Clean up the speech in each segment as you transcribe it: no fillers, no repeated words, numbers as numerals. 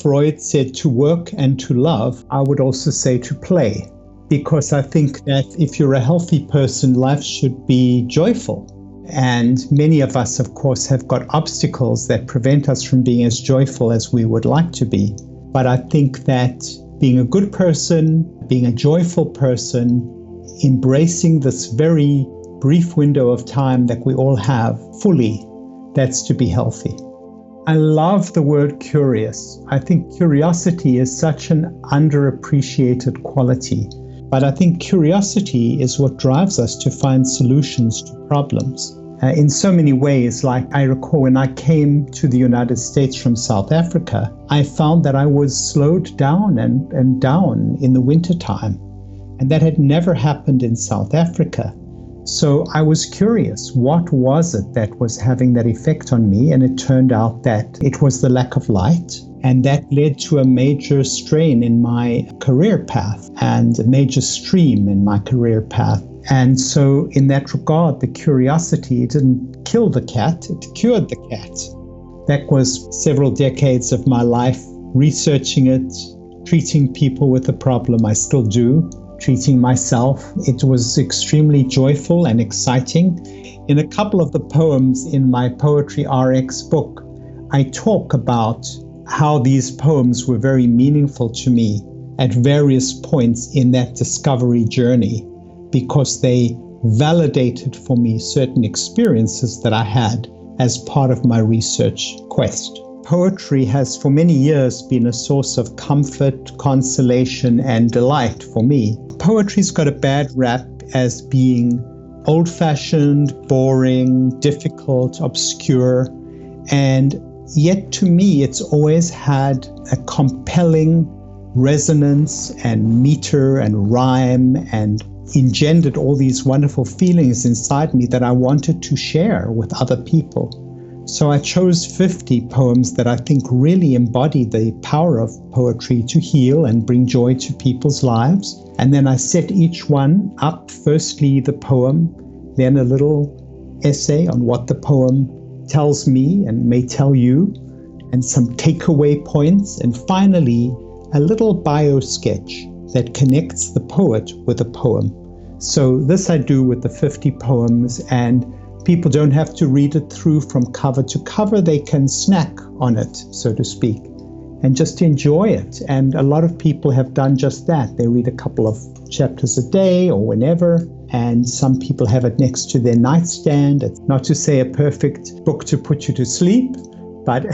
Freud said to work and to love, I would also say to play. Because I think that if you're a healthy person, life should be joyful. And many of us, of course, have got obstacles that prevent us from being as joyful as we would like to be. But I think that being a good person, being a joyful person, embracing this very brief window of time that we all have fully, that's to be healthy. I love the word curious. I think curiosity is such an underappreciated quality. But I think curiosity is what drives us to find solutions to problems. In so many ways, like I recall when I came to the United States from South Africa, I found that I was slowed down and down in the wintertime. And that had never happened in South Africa. So I was curious, what was it that was having that effect on me? And it turned out that it was the lack of light. And that led to a major strain in my career path and a major stream in my career path. And so in that regard, the curiosity didn't kill the cat, it cured the cat. That was several decades of my life, researching it, treating people with the problem. I still do. Treating myself. It was extremely joyful and exciting. In a couple of the poems in my Poetry RX book, I talk about how these poems were very meaningful to me at various points in that discovery journey, because they validated for me certain experiences that I had as part of my research quest. Poetry has for many years been a source of comfort, consolation, and delight for me. Poetry's got a bad rap as being old-fashioned, boring, difficult, obscure, and yet to me it's always had a compelling resonance and meter and rhyme and engendered all these wonderful feelings inside me that I wanted to share with other people. So I chose 50 poems that I think really embody the power of poetry to heal and bring joy to people's lives. And then I set each one up, firstly the poem, then a little essay on what the poem tells me and may tell you, and some takeaway points, and finally a little bio sketch that connects the poet with the poem. So this I do with the 50 poems, and people don't have to read it through from cover to cover. They can snack on it, so to speak, and just enjoy it. And a lot of people have done just that. They read a couple of chapters a day or whenever, and some people have it next to their nightstand. It's not to say a perfect book to put you to sleep, but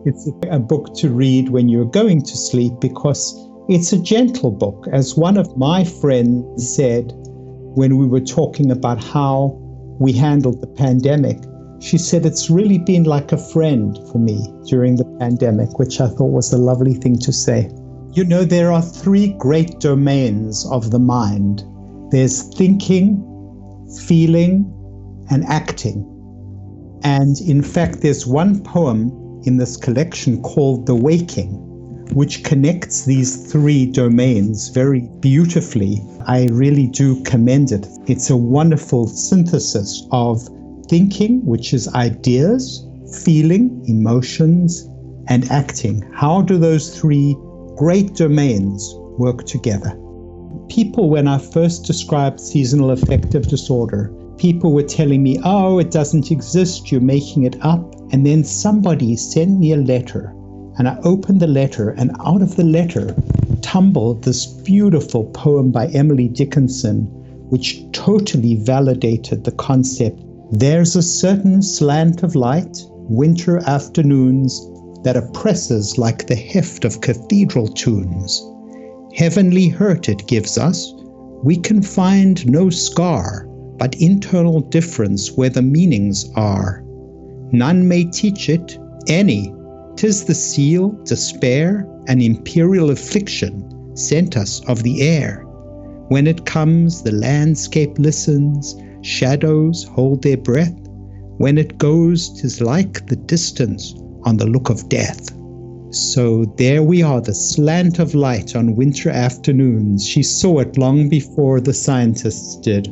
it's a book to read when you're going to sleep, because it's a gentle book. As one of my friends said when we were talking about how we handled the pandemic, she said it's really been like a friend for me during the pandemic, which I thought was a lovely thing to say. You know, there are 3 great domains of the mind. There's thinking, feeling, and acting. And in fact, there's one poem in this collection called The Waking, which connects these 3 domains very beautifully. I really do commend it. It's a wonderful synthesis of thinking, which is ideas, feeling, emotions, and acting. How do those 3 great domains work together? People, when I first described seasonal affective disorder, people were telling me, oh, it doesn't exist, you're making it up. And then somebody sent me a letter, and I opened the letter, and out of the letter tumbled this beautiful poem by Emily Dickinson, which totally validated the concept. There's a certain slant of light, winter afternoons, that oppresses like the heft of cathedral tunes. Heavenly hurt it gives us, we can find no scar, but internal difference where the meanings are. None may teach it, any. 'Tis the seal, despair, and imperial affliction sent us of the air. When it comes, the landscape listens, shadows hold their breath. When it goes, 'tis like the distance on the look of death. So there we are, the slant of light on winter afternoons. She saw it long before the scientists did.